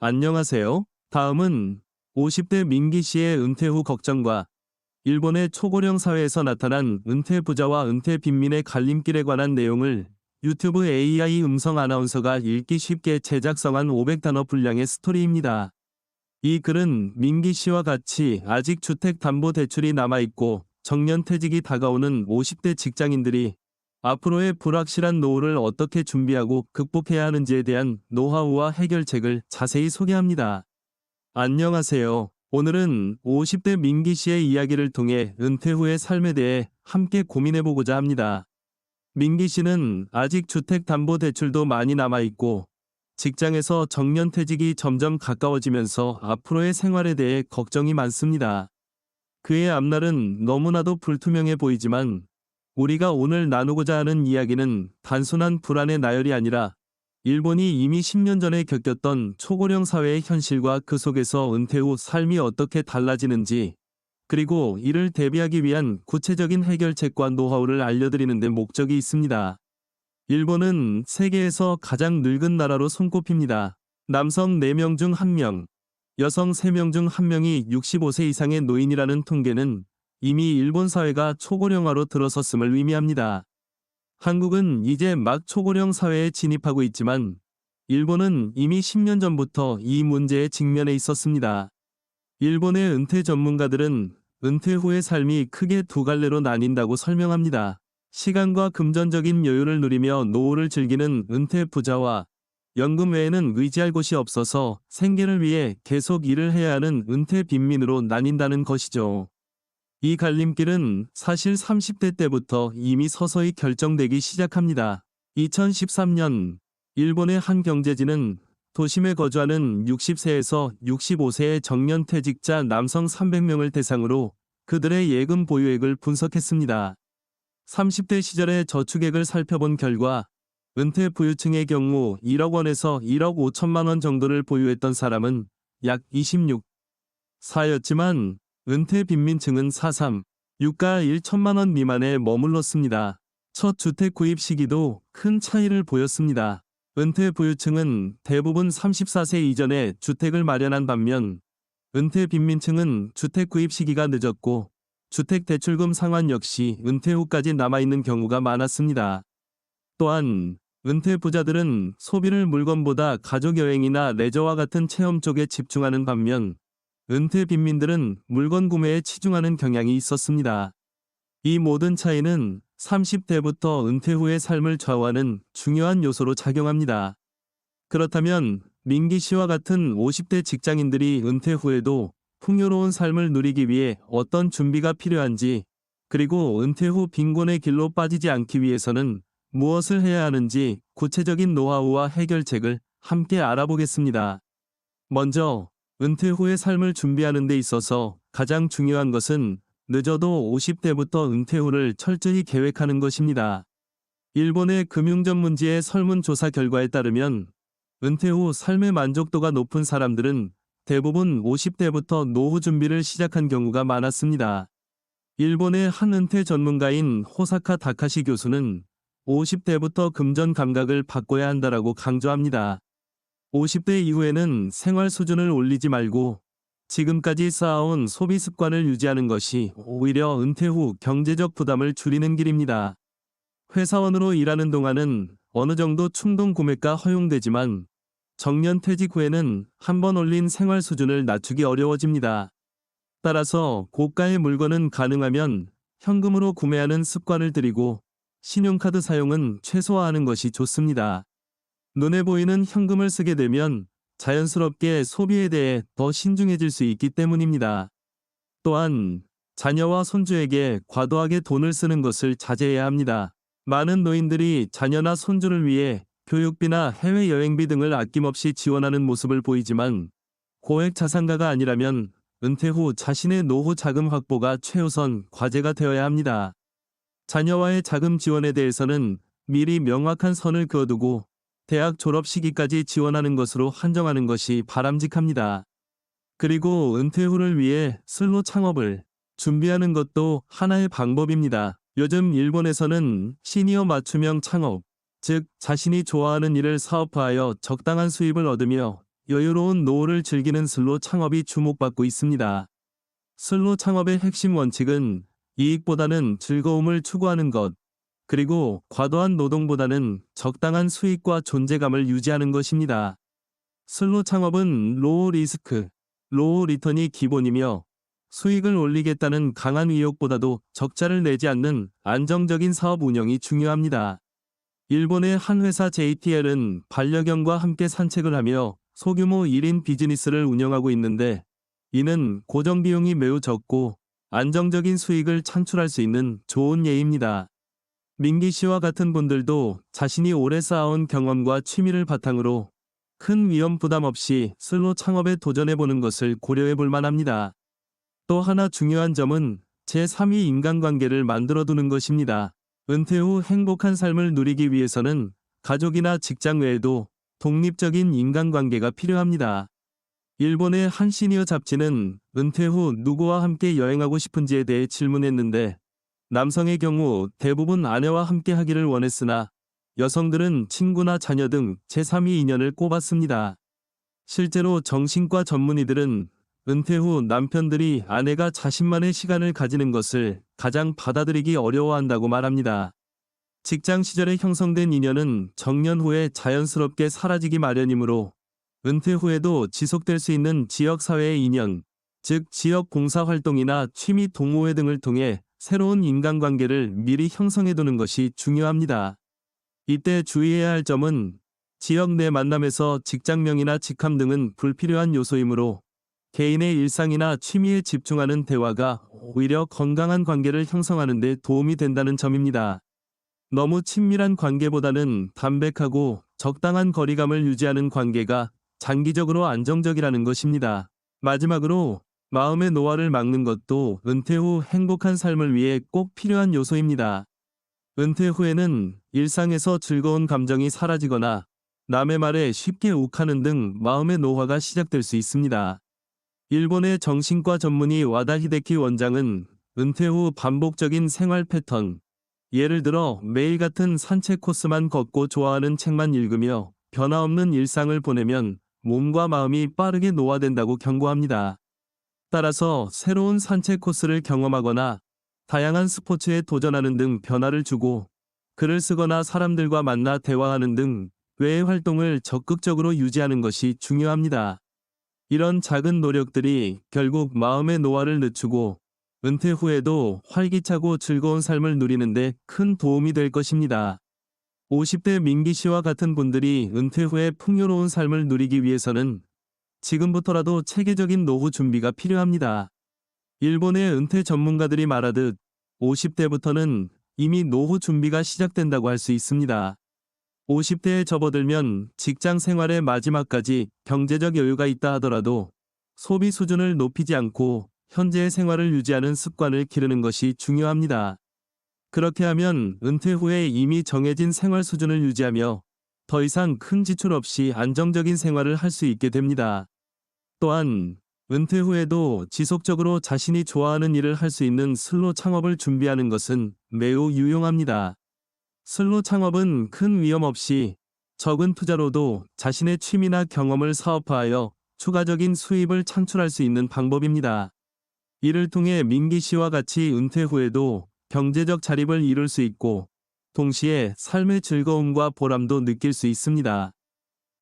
안녕하세요. 다음은 50대 민기 씨의 은퇴 후 걱정과 일본의 초고령 사회에서 나타난 은퇴 부자와 은퇴 빈민의 갈림길에 관한 내용을 유튜브 AI 음성 아나운서가 읽기 쉽게 제작성한 500단어 분량의 스토리입니다. 이 글은 민기 씨와 같이 아직 주택담보대출이 남아있고 정년퇴직이 다가오는 50대 직장인들이 앞으로의 불확실한 노후를 어떻게 준비하고 극복해야 하는지에 대한 노하우와 해결책을 자세히 소개합니다. 안녕하세요. 오늘은 50대 민기 씨의 이야기를 통해 은퇴 후의 삶에 대해 함께 고민해보고자 합니다. 민기 씨는 아직 주택담보대출도 많이 남아있고 직장에서 정년퇴직이 점점 가까워지면서 앞으로의 생활에 대해 걱정이 많습니다. 그의 앞날은 너무나도 불투명해 보이지만 우리가 오늘 나누고자 하는 이야기는 단순한 불안의 나열이 아니라 일본이 이미 10년 전에 겪었던 초고령 사회의 현실과 그 속에서 은퇴 후 삶이 어떻게 달라지는지, 그리고 이를 대비하기 위한 구체적인 해결책과 노하우를 알려드리는 데 목적이 있습니다. 일본은 세계에서 가장 늙은 나라로 손꼽힙니다. 남성 4명 중 1명, 여성 3명 중 1명이 65세 이상의 노인이라는 통계는 이미 일본 사회가 초고령화로 들어섰음을 의미합니다. 한국은 이제 막 초고령 사회에 진입하고 있지만 일본은 이미 10년 전부터 이 문제에 직면해 있었습니다. 일본의 은퇴 전문가들은 은퇴 후의 삶이 크게 두 갈래로 나뉜다고 설명합니다. 시간과 금전적인 여유를 누리며 노후를 즐기는 은퇴 부자와 연금 외에는 의지할 곳이 없어서 생계를 위해 계속 일을 해야 하는 은퇴 빈민으로 나뉜다는 것이죠. 이 갈림길은 사실 30대 때부터 이미 서서히 결정되기 시작합니다. 2013년 일본의 한 경제지는 도심에 거주하는 60세에서 65세의 정년퇴직자 남성 300명을 대상으로 그들의 예금 보유액을 분석했습니다. 30대 시절의 저축액을 살펴본 결과 은퇴 부유층의 경우 1억 원에서 1억 5천만 원 정도를 보유했던 사람은 약 26.4였지만 은퇴 빈민층은 4.3, 유가 1천만 원 미만에 머물렀습니다. 첫 주택 구입 시기도 큰 차이를 보였습니다. 은퇴 부유층은 대부분 34세 이전에 주택을 마련한 반면 은퇴 빈민층은 주택 구입 시기가 늦었고 주택대출금 상환 역시 은퇴 후까지 남아있는 경우가 많았습니다. 또한 은퇴 부자들은 소비를 물건보다 가족 여행이나 레저와 같은 체험 쪽에 집중하는 반면 은퇴 빈민들은 물건 구매에 치중하는 경향이 있었습니다. 이 모든 차이는 30대부터 은퇴 후의 삶을 좌우하는 중요한 요소로 작용합니다. 그렇다면 민기 씨와 같은 50대 직장인들이 은퇴 후에도 풍요로운 삶을 누리기 위해 어떤 준비가 필요한지, 그리고 은퇴 후 빈곤의 길로 빠지지 않기 위해서는 무엇을 해야 하는지 구체적인 노하우와 해결책을 함께 알아보겠습니다. 먼저 은퇴 후의 삶을 준비하는 데 있어서 가장 중요한 것은 늦어도 50대부터 은퇴 후를 철저히 계획하는 것입니다. 일본의 금융전문지의 설문조사 결과에 따르면 은퇴 후 삶의 만족도가 높은 사람들은 대부분 50대부터 노후 준비를 시작한 경우가 많았습니다. 일본의 한 은퇴 전문가인 호사카 다카시 교수는 50대부터 금전 감각을 바꿔야 한다라고 강조합니다. 50대 이후에는 생활 수준을 올리지 말고 지금까지 쌓아온 소비 습관을 유지하는 것이 오히려 은퇴 후 경제적 부담을 줄이는 길입니다. 회사원으로 일하는 동안은 어느 정도 충동 구매가 허용되지만 정년 퇴직 후에는 한번 올린 생활 수준을 낮추기 어려워집니다. 따라서 고가의 물건은 가능하면 현금으로 구매하는 습관을 들이고 신용카드 사용은 최소화하는 것이 좋습니다. 눈에 보이는 현금을 쓰게 되면 자연스럽게 소비에 대해 더 신중해질 수 있기 때문입니다. 또한 자녀와 손주에게 과도하게 돈을 쓰는 것을 자제해야 합니다. 많은 노인들이 자녀나 손주를 위해 교육비나 해외여행비 등을 아낌없이 지원하는 모습을 보이지만 고액 자산가가 아니라면 은퇴 후 자신의 노후 자금 확보가 최우선 과제가 되어야 합니다. 자녀와의 자금 지원에 대해서는 미리 명확한 선을 그어두고 대학 졸업 시기까지 지원하는 것으로 한정하는 것이 바람직합니다. 그리고 은퇴 후를 위해 슬로 창업을 준비하는 것도 하나의 방법입니다. 요즘 일본에서는 시니어 맞춤형 창업, 즉 자신이 좋아하는 일을 사업화하여 적당한 수입을 얻으며 여유로운 노후를 즐기는 슬로 창업이 주목받고 있습니다. 슬로 창업의 핵심 원칙은 이익보다는 즐거움을 추구하는 것, 그리고 과도한 노동보다는 적당한 수익과 존재감을 유지하는 것입니다. 슬로 창업은 로우 리스크, 로우 리턴이 기본이며 수익을 올리겠다는 강한 의욕보다도 적자를 내지 않는 안정적인 사업 운영이 중요합니다. 일본의 한 회사 JTL은 반려견과 함께 산책을 하며 소규모 1인 비즈니스를 운영하고 있는데, 이는 고정 비용이 매우 적고 안정적인 수익을 창출할 수 있는 좋은 예입니다. 민기 씨와 같은 분들도 자신이 오래 쌓아온 경험과 취미를 바탕으로 큰 위험 부담 없이 슬로 창업에 도전해보는 것을 고려해 볼 만합니다. 또 하나 중요한 점은 제3의 인간관계를 만들어두는 것입니다. 은퇴 후 행복한 삶을 누리기 위해서는 가족이나 직장 외에도 독립적인 인간관계가 필요합니다. 일본의 한 시니어 잡지는 은퇴 후 누구와 함께 여행하고 싶은지에 대해 질문했는데, 남성의 경우 대부분 아내와 함께 하기를 원했으나 여성들은 친구나 자녀 등 제3의 인연을 꼽았습니다. 실제로 정신과 전문의들은 은퇴 후 남편들이 아내가 자신만의 시간을 가지는 것을 가장 받아들이기 어려워한다고 말합니다. 직장 시절에 형성된 인연은 정년 후에 자연스럽게 사라지기 마련이므로 은퇴 후에도 지속될 수 있는 지역사회의 인연, 즉 지역 봉사활동이나 취미 동호회 등을 통해 새로운 인간관계를 미리 형성해두는 것이 중요합니다. 이때 주의해야 할 점은 지역 내 만남에서 직장명이나 직함 등은 불필요한 요소이므로 개인의 일상이나 취미에 집중하는 대화가 오히려 건강한 관계를 형성하는 데 도움이 된다는 점입니다. 너무 친밀한 관계보다는 담백하고 적당한 거리감을 유지하는 관계가 장기적으로 안정적이라는 것입니다. 마지막으로 마음의 노화를 막는 것도 은퇴 후 행복한 삶을 위해 꼭 필요한 요소입니다. 은퇴 후에는 일상에서 즐거운 감정이 사라지거나 남의 말에 쉽게 욱하는 등 마음의 노화가 시작될 수 있습니다. 일본의 정신과 전문의 와다 히데키 원장은 은퇴 후 반복적인 생활 패턴, 예를 들어 매일 같은 산책 코스만 걷고 좋아하는 책만 읽으며 변화없는 일상을 보내면 몸과 마음이 빠르게 노화된다고 경고합니다. 따라서 새로운 산책 코스를 경험하거나 다양한 스포츠에 도전하는 등 변화를 주고 글을 쓰거나 사람들과 만나 대화하는 등 외의 활동을 적극적으로 유지하는 것이 중요합니다. 이런 작은 노력들이 결국 마음의 노화를 늦추고 은퇴 후에도 활기차고 즐거운 삶을 누리는 데 큰 도움이 될 것입니다. 50대 민기 씨와 같은 분들이 은퇴 후에 풍요로운 삶을 누리기 위해서는 지금부터라도 체계적인 노후 준비가 필요합니다. 일본의 은퇴 전문가들이 말하듯 50대부터는 이미 노후 준비가 시작된다고 할 수 있습니다. 50대에 접어들면 직장 생활의 마지막까지 경제적 여유가 있다 하더라도 소비 수준을 높이지 않고 현재의 생활을 유지하는 습관을 기르는 것이 중요합니다. 그렇게 하면 은퇴 후에 이미 정해진 생활 수준을 유지하며 더 이상 큰 지출 없이 안정적인 생활을 할 수 있게 됩니다. 또한 은퇴 후에도 지속적으로 자신이 좋아하는 일을 할 수 있는 슬로 창업을 준비하는 것은 매우 유용합니다. 슬로 창업은 큰 위험 없이 적은 투자로도 자신의 취미나 경험을 사업화하여 추가적인 수입을 창출할 수 있는 방법입니다. 이를 통해 민기 씨와 같이 은퇴 후에도 경제적 자립을 이룰 수 있고 동시에 삶의 즐거움과 보람도 느낄 수 있습니다.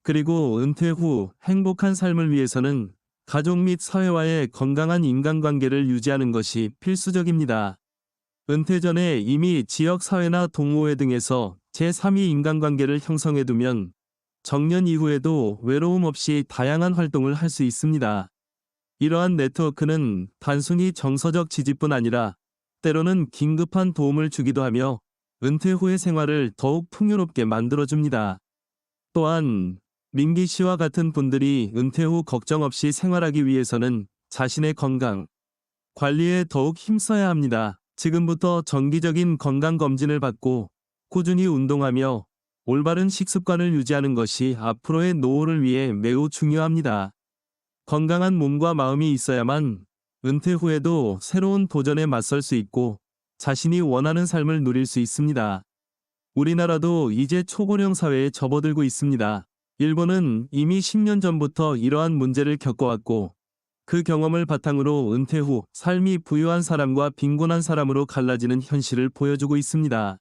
그리고 은퇴 후 행복한 삶을 위해서는 가족 및 사회와의 건강한 인간관계를 유지하는 것이 필수적입니다. 은퇴 전에 이미 지역사회나 동호회 등에서 제3의 인간관계를 형성해두면 정년 이후에도 외로움 없이 다양한 활동을 할 수 있습니다. 이러한 네트워크는 단순히 정서적 지지뿐 아니라 때로는 긴급한 도움을 주기도 하며 은퇴 후의 생활을 더욱 풍요롭게 만들어줍니다. 또한 민기 씨와 같은 분들이 은퇴 후 걱정 없이 생활하기 위해서는 자신의 건강 관리에 더욱 힘써야 합니다. 지금부터 정기적인 건강검진을 받고 꾸준히 운동하며 올바른 식습관을 유지하는 것이 앞으로의 노후를 위해 매우 중요합니다. 건강한 몸과 마음이 있어야만 은퇴 후에도 새로운 도전에 맞설 수 있고 자신이 원하는 삶을 누릴 수 있습니다. 우리나라도 이제 초고령 사회에 접어들고 있습니다. 일본은 이미 10년 전부터 이러한 문제를 겪어왔고 그 경험을 바탕으로 은퇴 후 삶이 부유한 사람과 빈곤한 사람으로 갈라지는 현실을 보여주고 있습니다.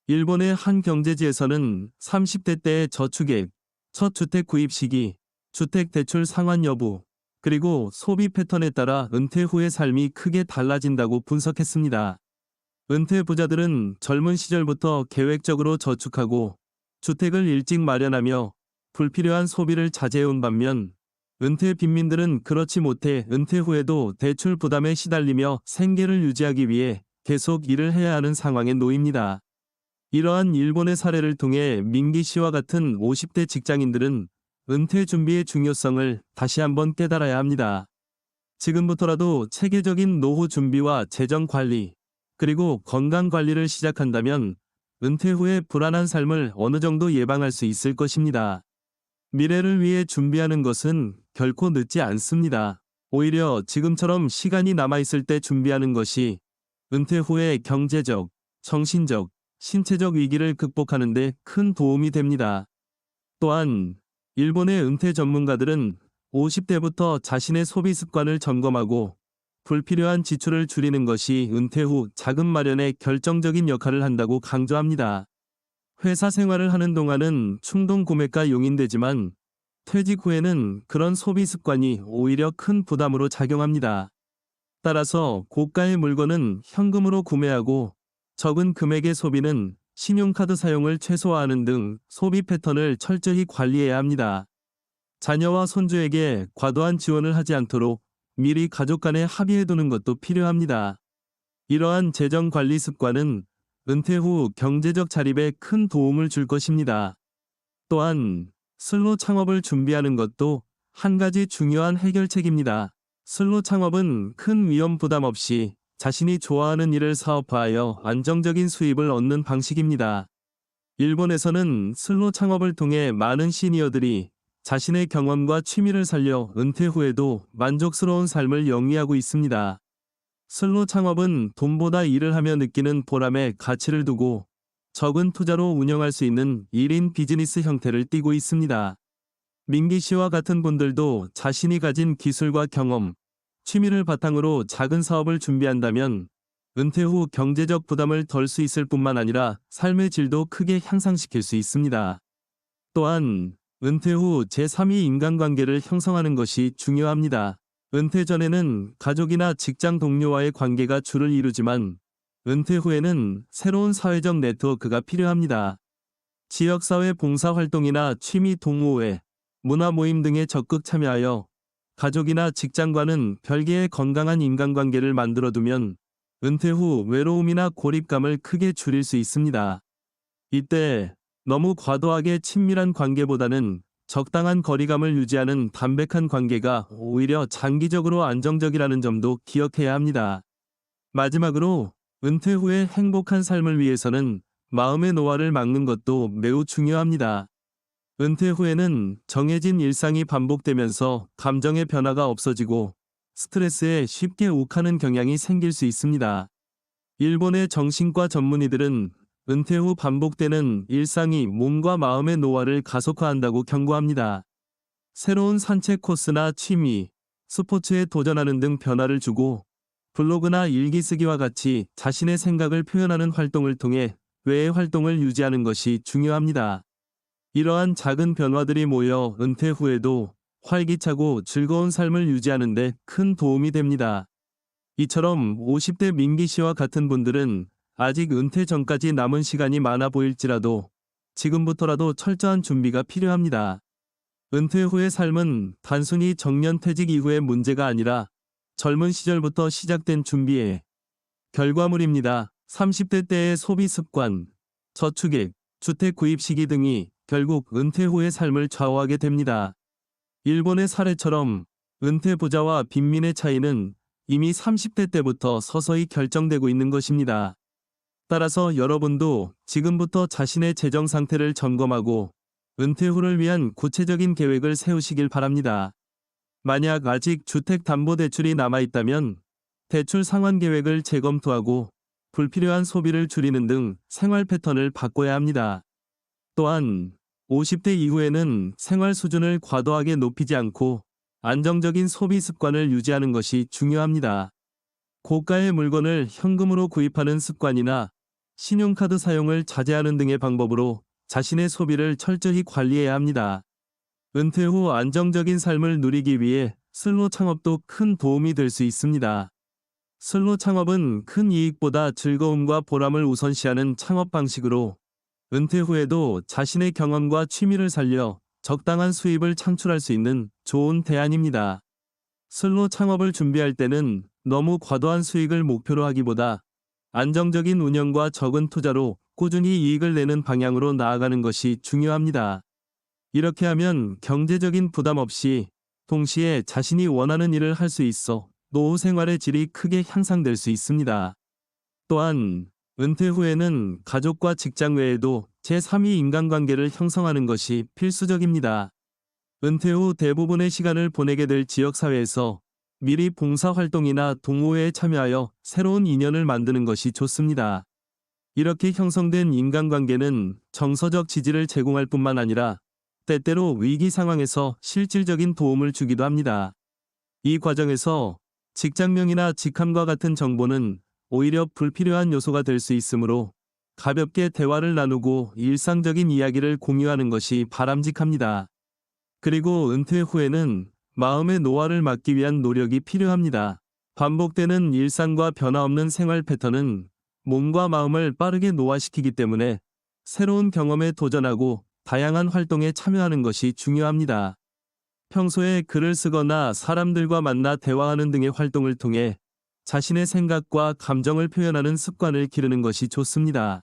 일본의 한 경제지에서는 30대 때의 저축액, 첫 주택 구입 시기, 주택 대출 상환 여부, 그리고 소비 패턴에 따라 은퇴 후의 삶이 크게 달라진다고 분석했습니다. 은퇴 부자들은 젊은 시절부터 계획적으로 저축하고 주택을 일찍 마련하며 불필요한 소비를 자제해온 반면 은퇴 빈민들은 그렇지 못해 은퇴 후에도 대출 부담에 시달리며 생계를 유지하기 위해 계속 일을 해야 하는 상황에 놓입니다. 이러한 일본의 사례를 통해 민기 씨와 같은 50대 직장인들은 은퇴 준비의 중요성을 다시 한번 깨달아야 합니다. 지금부터라도 체계적인 노후 준비와 재정 관리, 그리고 건강 관리를 시작한다면 은퇴 후의 불안한 삶을 어느 정도 예방할 수 있을 것입니다. 미래를 위해 준비하는 것은 결코 늦지 않습니다. 오히려 지금처럼 시간이 남아있을 때 준비하는 것이 은퇴 후의 경제적, 정신적, 신체적 위기를 극복하는 데 큰 도움이 됩니다. 또한 일본의 은퇴 전문가들은 50대부터 자신의 소비 습관을 점검하고 불필요한 지출을 줄이는 것이 은퇴 후 자금 마련에 결정적인 역할을 한다고 강조합니다. 회사 생활을 하는 동안은 충동 구매가 용인되지만 퇴직 후에는 그런 소비 습관이 오히려 큰 부담으로 작용합니다. 따라서 고가의 물건은 현금으로 구매하고 적은 금액의 소비는 신용카드 사용을 최소화하는 등 소비 패턴을 철저히 관리해야 합니다. 자녀와 손주에게 과도한 지원을 하지 않도록 미리 가족 간에 합의해두는 것도 필요합니다. 이러한 재정 관리 습관은 은퇴 후 경제적 자립에 큰 도움을 줄 것입니다. 또한 슬로 창업을 준비하는 것도 한 가지 중요한 해결책입니다. 슬로 창업은 큰 위험 부담 없이 자신이 좋아하는 일을 사업화하여 안정적인 수입을 얻는 방식입니다. 일본에서는 슬로 창업을 통해 많은 시니어들이 자신의 경험과 취미를 살려 은퇴 후에도 만족스러운 삶을 영위하고 있습니다. 슬로 창업은 돈보다 일을 하며 느끼는 보람에 가치를 두고 적은 투자로 운영할 수 있는 1인 비즈니스 형태를 띠고 있습니다. 민기 씨와 같은 분들도 자신이 가진 기술과 경험, 취미를 바탕으로 작은 사업을 준비한다면 은퇴 후 경제적 부담을 덜 수 있을 뿐만 아니라 삶의 질도 크게 향상시킬 수 있습니다. 또한 은퇴 후 제3의 인간관계를 형성하는 것이 중요합니다. 은퇴 전에는 가족이나 직장 동료와의 관계가 주를 이루지만 은퇴 후에는 새로운 사회적 네트워크가 필요합니다. 지역사회 봉사활동이나 취미 동호회, 문화 모임 등에 적극 참여하여 가족이나 직장과는 별개의 건강한 인간관계를 만들어두면 은퇴 후 외로움이나 고립감을 크게 줄일 수 있습니다. 이때 너무 과도하게 친밀한 관계보다는 적당한 거리감을 유지하는 담백한 관계가 오히려 장기적으로 안정적이라는 점도 기억해야 합니다. 마지막으로 은퇴 후의 행복한 삶을 위해서는 마음의 노화를 막는 것도 매우 중요합니다. 은퇴 후에는 정해진 일상이 반복되면서 감정의 변화가 없어지고 스트레스에 쉽게 욱하는 경향이 생길 수 있습니다. 일본의 정신과 전문의들은 은퇴 후 반복되는 일상이 몸과 마음의 노화를 가속화한다고 경고합니다. 새로운 산책 코스나 취미, 스포츠에 도전하는 등 변화를 주고 블로그나 일기 쓰기와 같이 자신의 생각을 표현하는 활동을 통해 외의 활동을 유지하는 것이 중요합니다. 이러한 작은 변화들이 모여 은퇴 후에도 활기차고 즐거운 삶을 유지하는 데 큰 도움이 됩니다. 이처럼 50대 민기 씨와 같은 분들은 아직 은퇴 전까지 남은 시간이 많아 보일지라도 지금부터라도 철저한 준비가 필요합니다. 은퇴 후의 삶은 단순히 정년퇴직 이후의 문제가 아니라 젊은 시절부터 시작된 준비의 결과물입니다. 30대 때의 소비 습관, 저축액, 주택 구입 시기 등이 결국 은퇴 후의 삶을 좌우하게 됩니다. 일본의 사례처럼 은퇴 부자와 빈민의 차이는 이미 30대 때부터 서서히 결정되고 있는 것입니다. 따라서 여러분도 지금부터 자신의 재정 상태를 점검하고 은퇴 후를 위한 구체적인 계획을 세우시길 바랍니다. 만약 아직 주택담보대출이 남아있다면 대출 상환 계획을 재검토하고 불필요한 소비를 줄이는 등 생활 패턴을 바꿔야 합니다. 또한 50대 이후에는 생활 수준을 과도하게 높이지 않고 안정적인 소비 습관을 유지하는 것이 중요합니다. 고가의 물건을 현금으로 구입하는 습관이나 신용카드 사용을 자제하는 등의 방법으로 자신의 소비를 철저히 관리해야 합니다. 은퇴 후 안정적인 삶을 누리기 위해 슬로 창업도 큰 도움이 될 수 있습니다. 슬로 창업은 큰 이익보다 즐거움과 보람을 우선시하는 창업 방식으로 은퇴 후에도 자신의 경험과 취미를 살려 적당한 수입을 창출할 수 있는 좋은 대안입니다. 슬로 창업을 준비할 때는 너무 과도한 수익을 목표로 하기보다 안정적인 운영과 적은 투자로 꾸준히 이익을 내는 방향으로 나아가는 것이 중요합니다. 이렇게 하면 경제적인 부담 없이 동시에 자신이 원하는 일을 할 수 있어 노후 생활의 질이 크게 향상될 수 있습니다. 또한 은퇴 후에는 가족과 직장 외에도 제3의 인간관계를 형성하는 것이 필수적입니다. 은퇴 후 대부분의 시간을 보내게 될 지역사회에서 미리 봉사활동이나 동호회에 참여하여 새로운 인연을 만드는 것이 좋습니다. 이렇게 형성된 인간관계는 정서적 지지를 제공할 뿐만 아니라 때때로 위기 상황에서 실질적인 도움을 주기도 합니다. 이 과정에서 직장명이나 직함과 같은 정보는 오히려 불필요한 요소가 될 수 있으므로 가볍게 대화를 나누고 일상적인 이야기를 공유하는 것이 바람직합니다. 그리고 은퇴 후에는 마음의 노화를 막기 위한 노력이 필요합니다. 반복되는 일상과 변화없는 생활 패턴은 몸과 마음을 빠르게 노화시키기 때문에 새로운 경험에 도전하고 다양한 활동에 참여하는 것이 중요합니다. 평소에 글을 쓰거나 사람들과 만나 대화하는 등의 활동을 통해 자신의 생각과 감정을 표현하는 습관을 기르는 것이 좋습니다.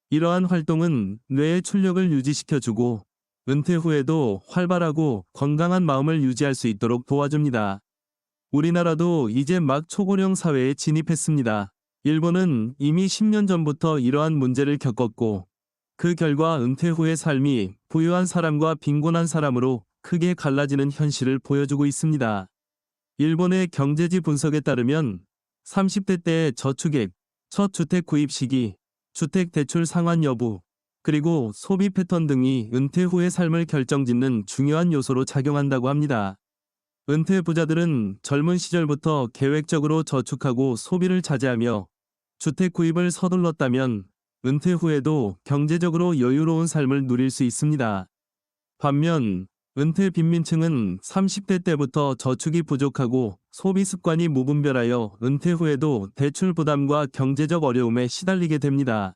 이러한 활동은 뇌의 출력을 유지시켜주고 은퇴 후에도 활발하고 건강한 마음을 유지할 수 있도록 도와줍니다. 우리나라도 이제 막 초고령 사회에 진입했습니다. 일본은 이미 10년 전부터 이러한 문제를 겪었고 그 결과 은퇴 후의 삶이 부유한 사람과 빈곤한 사람으로 크게 갈라지는 현실을 보여주고 있습니다. 일본의 경제지 분석에 따르면 30대 때의 저축액, 첫 주택 구입 시기, 주택 대출 상환 여부, 그리고 소비 패턴 등이 은퇴 후의 삶을 결정짓는 중요한 요소로 작용한다고 합니다. 은퇴 부자들은 젊은 시절부터 계획적으로 저축하고 소비를 자제하며 주택 구입을 서둘렀다면 은퇴 후에도 경제적으로 여유로운 삶을 누릴 수 있습니다. 반면 은퇴 빈민층은 30대 때부터 저축이 부족하고 소비 습관이 무분별하여 은퇴 후에도 대출 부담과 경제적 어려움에 시달리게 됩니다.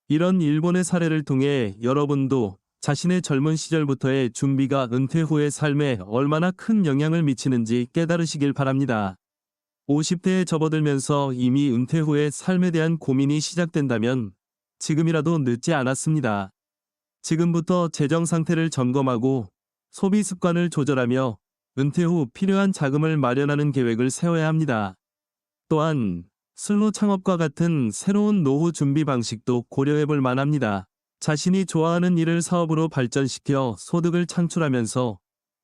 이런 일본의 사례를 통해 여러분도 자신의 젊은 시절부터의 준비가 은퇴 후의 삶에 얼마나 큰 영향을 미치는지 깨달으시길 바랍니다. 50대에 접어들면서 이미 은퇴 후의 삶에 대한 고민이 시작된다면 지금이라도 늦지 않았습니다. 지금부터 재정 상태를 점검하고 소비 습관을 조절하며 은퇴 후 필요한 자금을 마련하는 계획을 세워야 합니다. 또한 슬로 창업과 같은 새로운 노후 준비 방식도 고려해 볼 만합니다. 자신이 좋아하는 일을 사업으로 발전시켜 소득을 창출하면서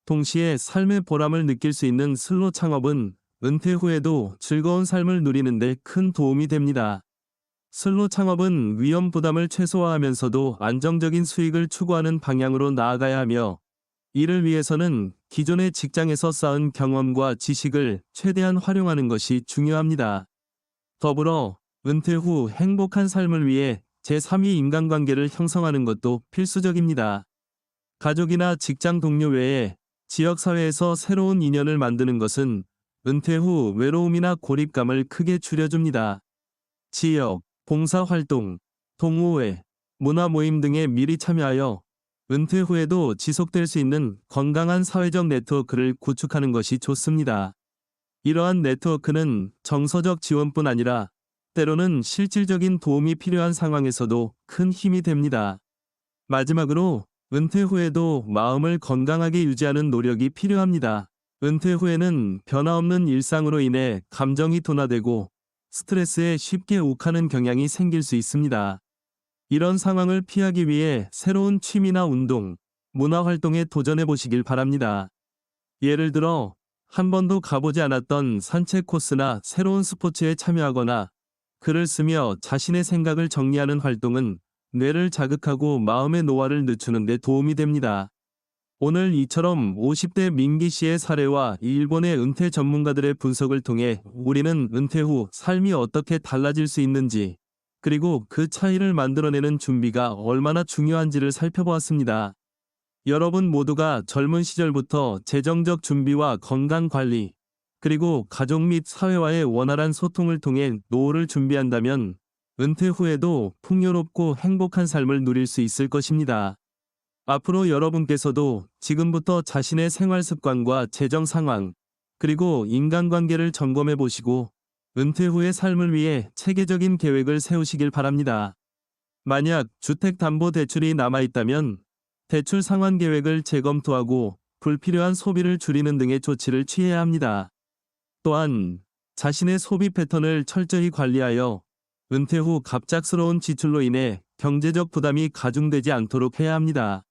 동시에 삶의 보람을 느낄 수 있는 슬로 창업은 은퇴 후에도 즐거운 삶을 누리는 데 큰 도움이 됩니다. 슬로 창업은 위험 부담을 최소화하면서도 안정적인 수익을 추구하는 방향으로 나아가야 하며 이를 위해서는 기존의 직장에서 쌓은 경험과 지식을 최대한 활용하는 것이 중요합니다. 더불어 은퇴 후 행복한 삶을 위해 제3의 인간관계를 형성하는 것도 필수적입니다. 가족이나 직장 동료 외에 지역사회에서 새로운 인연을 만드는 것은 은퇴 후 외로움이나 고립감을 크게 줄여줍니다. 지역, 봉사활동, 동호회, 문화모임 등에 미리 참여하여 은퇴 후에도 지속될 수 있는 건강한 사회적 네트워크를 구축하는 것이 좋습니다. 이러한 네트워크는 정서적 지원뿐 아니라 때로는 실질적인 도움이 필요한 상황에서도 큰 힘이 됩니다. 마지막으로 은퇴 후에도 마음을 건강하게 유지하는 노력이 필요합니다. 은퇴 후에는 변화없는 일상으로 인해 감정이 둔화되고 스트레스에 쉽게 욱하는 경향이 생길 수 있습니다. 이런 상황을 피하기 위해 새로운 취미나 운동, 문화활동에 도전해 보시길 바랍니다. 예를 들어 한 번도 가보지 않았던 산책 코스나 새로운 스포츠에 참여하거나 글을 쓰며 자신의 생각을 정리하는 활동은 뇌를 자극하고 마음의 노화를 늦추는 데 도움이 됩니다. 오늘 이처럼 50대 민기 씨의 사례와 일본의 은퇴 전문가들의 분석을 통해 우리는 은퇴 후 삶이 어떻게 달라질 수 있는지, 그리고 그 차이를 만들어내는 준비가 얼마나 중요한지를 살펴보았습니다. 여러분 모두가 젊은 시절부터 재정적 준비와 건강 관리, 그리고 가족 및 사회와의 원활한 소통을 통해 노후를 준비한다면 은퇴 후에도 풍요롭고 행복한 삶을 누릴 수 있을 것입니다. 앞으로 여러분께서도 지금부터 자신의 생활 습관과 재정 상황, 그리고 인간관계를 점검해 보시고 은퇴 후의 삶을 위해 체계적인 계획을 세우시길 바랍니다. 만약 주택담보대출이 남아있다면 대출 상환 계획을 재검토하고 불필요한 소비를 줄이는 등의 조치를 취해야 합니다. 또한 자신의 소비 패턴을 철저히 관리하여 은퇴 후 갑작스러운 지출로 인해 경제적 부담이 가중되지 않도록 해야 합니다.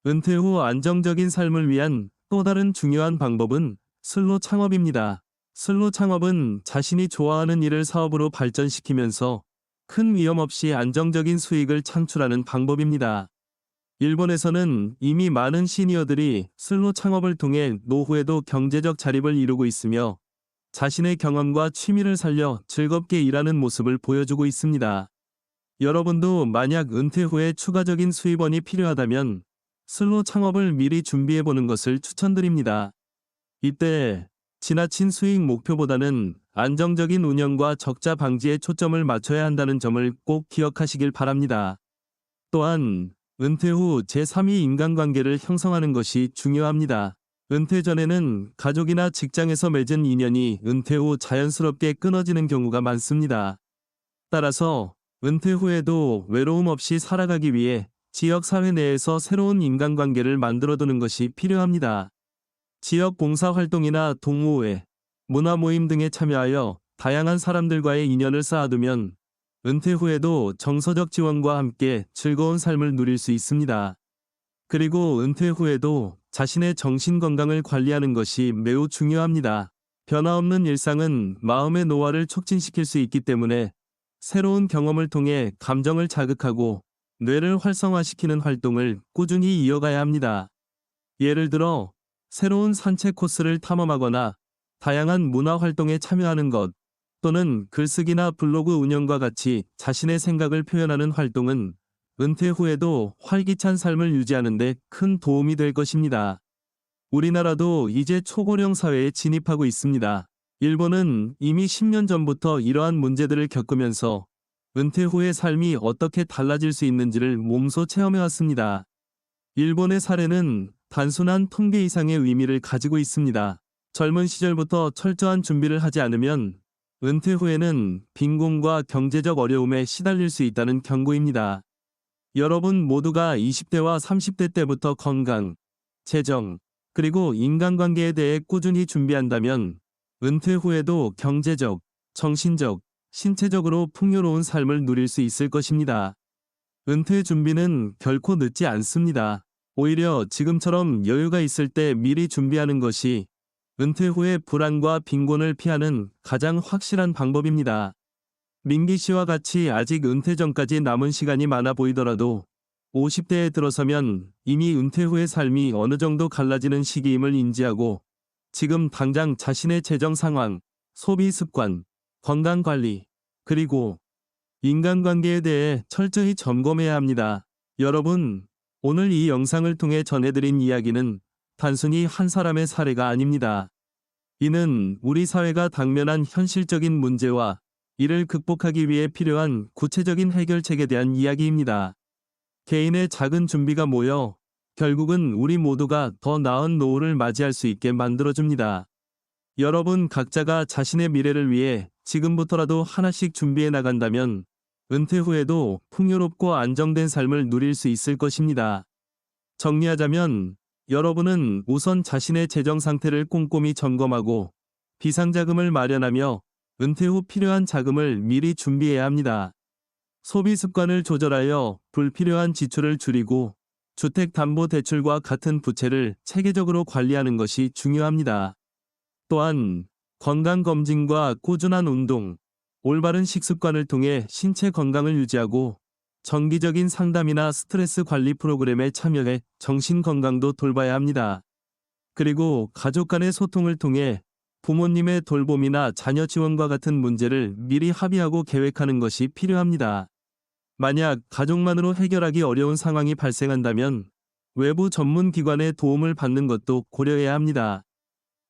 은퇴 후 안정적인 삶을 위한 또 다른 중요한 방법은 슬로 창업입니다. 슬로 창업은 자신이 좋아하는 일을 사업으로 발전시키면서 큰 위험 없이 안정적인 수익을 창출하는 방법입니다. 일본에서는 이미 많은 시니어들이 슬로 창업을 통해 노후에도 경제적 자립을 이루고 있으며 자신의 경험과 취미를 살려 즐겁게 일하는 모습을 보여주고 있습니다. 여러분도 만약 은퇴 후에 추가적인 수입원이 필요하다면 슬로 창업을 미리 준비해보는 것을 추천드립니다. 이때 지나친 수익 목표보다는 안정적인 운영과 적자 방지에 초점을 맞춰야 한다는 점을 꼭 기억하시길 바랍니다. 또한 은퇴 후 제3의 인간관계를 형성하는 것이 중요합니다. 은퇴 전에는 가족이나 직장에서 맺은 인연이 은퇴 후 자연스럽게 끊어지는 경우가 많습니다. 따라서 은퇴 후에도 외로움 없이 살아가기 위해 지역사회 내에서 새로운 인간관계를 만들어두는 것이 필요합니다. 지역 봉사활동이나 동호회, 문화모임 등에 참여하여 다양한 사람들과의 인연을 쌓아두면 은퇴 후에도 정서적 지원과 함께 즐거운 삶을 누릴 수 있습니다. 그리고 은퇴 후에도 자신의 정신 건강을 관리하는 것이 매우 중요합니다. 변화없는 일상은 마음의 노화를 촉진시킬 수 있기 때문에 새로운 경험을 통해 감정을 자극하고 뇌를 활성화시키는 활동을 꾸준히 이어가야 합니다. 예를 들어 새로운 산책 코스를 탐험하거나 다양한 문화 활동에 참여하는 것, 또는 글쓰기나 블로그 운영과 같이 자신의 생각을 표현하는 활동은 은퇴 후에도 활기찬 삶을 유지하는 데 큰 도움이 될 것입니다. 우리나라도 이제 초고령 사회에 진입하고 있습니다. 일본은 이미 10년 전부터 이러한 문제들을 겪으면서 은퇴 후의 삶이 어떻게 달라질 수 있는지를 몸소 체험해왔습니다. 일본의 사례는 단순한 통계 이상의 의미를 가지고 있습니다. 젊은 시절부터 철저한 준비를 하지 않으면 은퇴 후에는 빈곤과 경제적 어려움에 시달릴 수 있다는 경고입니다. 여러분 모두가 20대와 30대 때부터 건강, 재정, 그리고 인간관계에 대해 꾸준히 준비한다면 은퇴 후에도 경제적, 정신적, 신체적으로 풍요로운 삶을 누릴 수 있을 것입니다. 은퇴 준비는 결코 늦지 않습니다. 오히려 지금처럼 여유가 있을 때 미리 준비하는 것이 은퇴 후의 불안과 빈곤을 피하는 가장 확실한 방법입니다. 민기 씨와 같이 아직 은퇴 전까지 남은 시간이 많아 보이더라도 50대에 들어서면 이미 은퇴 후의 삶이 어느 정도 갈라지는 시기임을 인지하고 지금 당장 자신의 재정 상황, 소비 습관, 건강 관리, 그리고 인간관계에 대해 철저히 점검해야 합니다. 여러분, 오늘 이 영상을 통해 전해드린 이야기는 단순히 한 사람의 사례가 아닙니다. 이는 우리 사회가 당면한 현실적인 문제와 이를 극복하기 위해 필요한 구체적인 해결책에 대한 이야기입니다. 개인의 작은 준비가 모여 결국은 우리 모두가 더 나은 노후를 맞이할 수 있게 만들어줍니다. 여러분 각자가 자신의 미래를 위해 지금부터라도 하나씩 준비해 나간다면 은퇴 후에도 풍요롭고 안정된 삶을 누릴 수 있을 것입니다. 정리하자면 여러분은 우선 자신의 재정 상태를 꼼꼼히 점검하고 비상자금을 마련하며 은퇴 후 필요한 자금을 미리 준비해야 합니다. 소비 습관을 조절하여 불필요한 지출을 줄이고 주택담보대출과 같은 부채를 체계적으로 관리하는 것이 중요합니다. 또한 건강검진과 꾸준한 운동, 올바른 식습관을 통해 신체 건강을 유지하고 정기적인 상담이나 스트레스 관리 프로그램에 참여해 정신 건강도 돌봐야 합니다. 그리고 가족 간의 소통을 통해 부모님의 돌봄이나 자녀 지원과 같은 문제를 미리 합의하고 계획하는 것이 필요합니다. 만약 가족만으로 해결하기 어려운 상황이 발생한다면 외부 전문 기관의 도움을 받는 것도 고려해야 합니다.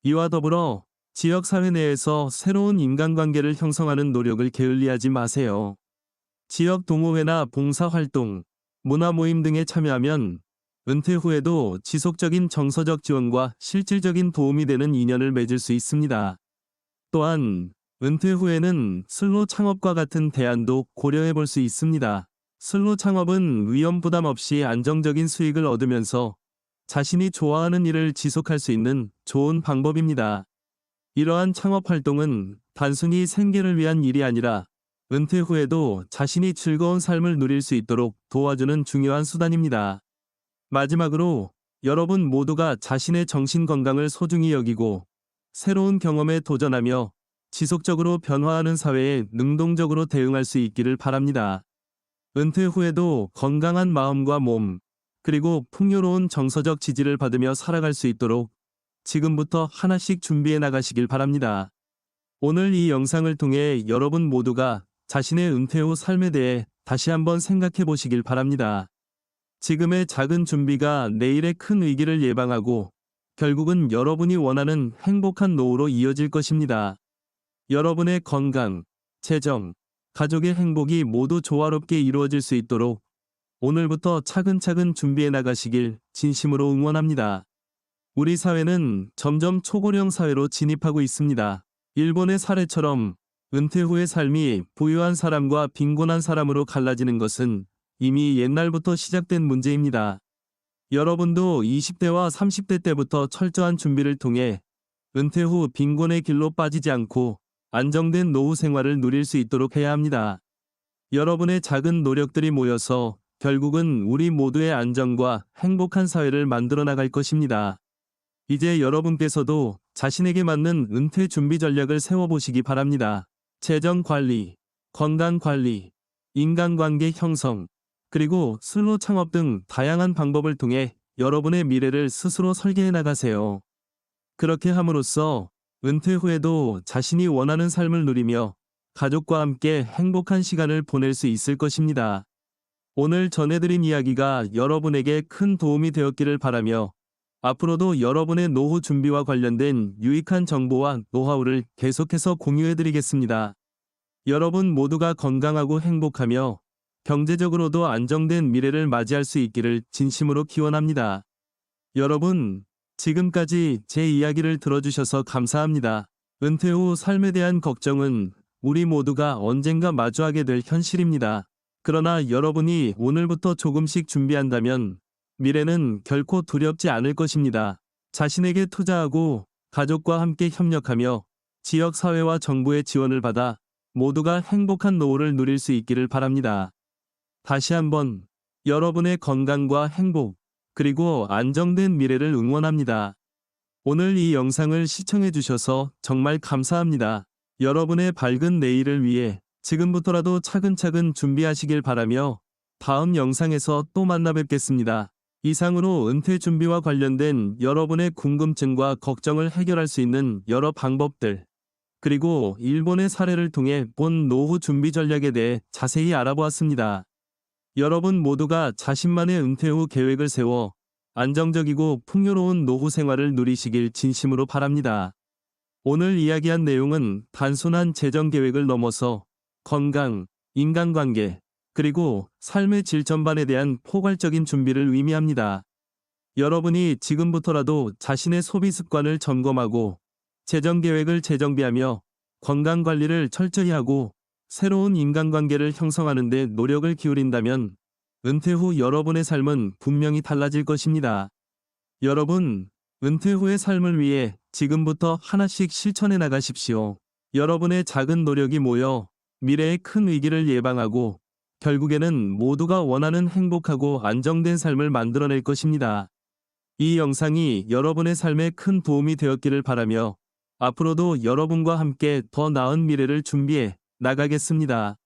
이와 더불어 지역사회 내에서 새로운 인간관계를 형성하는 노력을 게을리하지 마세요. 지역 동호회나 봉사활동, 문화모임 등에 참여하면 은퇴 후에도 지속적인 정서적 지원과 실질적인 도움이 되는 인연을 맺을 수 있습니다. 또한 은퇴 후에는 슬로 창업과 같은 대안도 고려해 볼 수 있습니다. 슬로 창업은 위험 부담 없이 안정적인 수익을 얻으면서 자신이 좋아하는 일을 지속할 수 있는 좋은 방법입니다. 이러한 창업 활동은 단순히 생계를 위한 일이 아니라 은퇴 후에도 자신이 즐거운 삶을 누릴 수 있도록 도와주는 중요한 수단입니다. 마지막으로 여러분 모두가 자신의 정신 건강을 소중히 여기고 새로운 경험에 도전하며 지속적으로 변화하는 사회에 능동적으로 대응할 수 있기를 바랍니다. 은퇴 후에도 건강한 마음과 몸, 그리고 풍요로운 정서적 지지를 받으며 살아갈 수 있도록 지금부터 하나씩 준비해 나가시길 바랍니다. 오늘 이 영상을 통해 여러분 모두가 자신의 은퇴 후 삶에 대해 다시 한번 생각해 보시길 바랍니다. 지금의 작은 준비가 내일의 큰 위기를 예방하고 결국은 여러분이 원하는 행복한 노후로 이어질 것입니다. 여러분의 건강, 재정, 가족의 행복이 모두 조화롭게 이루어질 수 있도록 오늘부터 차근차근 준비해 나가시길 진심으로 응원합니다. 우리 사회는 점점 초고령 사회로 진입하고 있습니다. 일본의 사례처럼 은퇴 후의 삶이 부유한 사람과 빈곤한 사람으로 갈라지는 것은 이미 옛날부터 시작된 문제입니다. 여러분도 20대와 30대 때부터 철저한 준비를 통해 은퇴 후 빈곤의 길로 빠지지 않고 안정된 노후 생활을 누릴 수 있도록 해야 합니다. 여러분의 작은 노력들이 모여서 결국은 우리 모두의 안정과 행복한 사회를 만들어 나갈 것입니다. 이제 여러분께서도 자신에게 맞는 은퇴 준비 전략을 세워보시기 바랍니다. 재정 관리, 건강 관리, 인간관계 형성, 그리고 슬로 창업 등 다양한 방법을 통해 여러분의 미래를 스스로 설계해 나가세요. 그렇게 함으로써 은퇴 후에도 자신이 원하는 삶을 누리며 가족과 함께 행복한 시간을 보낼 수 있을 것입니다. 오늘 전해드린 이야기가 여러분에게 큰 도움이 되었기를 바라며 앞으로도 여러분의 노후 준비와 관련된 유익한 정보와 노하우를 계속해서 공유해드리겠습니다. 여러분 모두가 건강하고 행복하며 경제적으로도 안정된 미래를 맞이할 수 있기를 진심으로 기원합니다. 여러분, 지금까지 제 이야기를 들어주셔서 감사합니다. 은퇴 후 삶에 대한 걱정은 우리 모두가 언젠가 마주하게 될 현실입니다. 그러나 여러분이 오늘부터 조금씩 준비한다면 미래는 결코 두렵지 않을 것입니다. 자신에게 투자하고 가족과 함께 협력하며 지역사회와 정부의 지원을 받아 모두가 행복한 노후를 누릴 수 있기를 바랍니다. 다시 한번 여러분의 건강과 행복, 그리고 안정된 미래를 응원합니다. 오늘 이 영상을 시청해 주셔서 정말 감사합니다. 여러분의 밝은 내일을 위해 지금부터라도 차근차근 준비하시길 바라며 다음 영상에서 또 만나 뵙겠습니다. 이상으로 은퇴 준비와 관련된 여러분의 궁금증과 걱정을 해결할 수 있는 여러 방법들, 그리고 일본의 사례를 통해 본 노후 준비 전략에 대해 자세히 알아보았습니다. 여러분 모두가 자신만의 은퇴 후 계획을 세워 안정적이고 풍요로운 노후 생활을 누리시길 진심으로 바랍니다. 오늘 이야기한 내용은 단순한 재정 계획을 넘어서 건강, 인간관계, 그리고 삶의 질 전반에 대한 포괄적인 준비를 의미합니다. 여러분이 지금부터라도 자신의 소비 습관을 점검하고 재정 계획을 재정비하며 건강 관리를 철저히 하고 새로운 인간관계를 형성하는 데 노력을 기울인다면 은퇴 후 여러분의 삶은 분명히 달라질 것입니다. 여러분, 은퇴 후의 삶을 위해 지금부터 하나씩 실천해 나가십시오. 여러분의 작은 노력이 모여 미래의 큰 위기를 예방하고 결국에는 모두가 원하는 행복하고 안정된 삶을 만들어낼 것입니다. 이 영상이 여러분의 삶에 큰 도움이 되었기를 바라며 앞으로도 여러분과 함께 더 나은 미래를 준비해 나가겠습니다.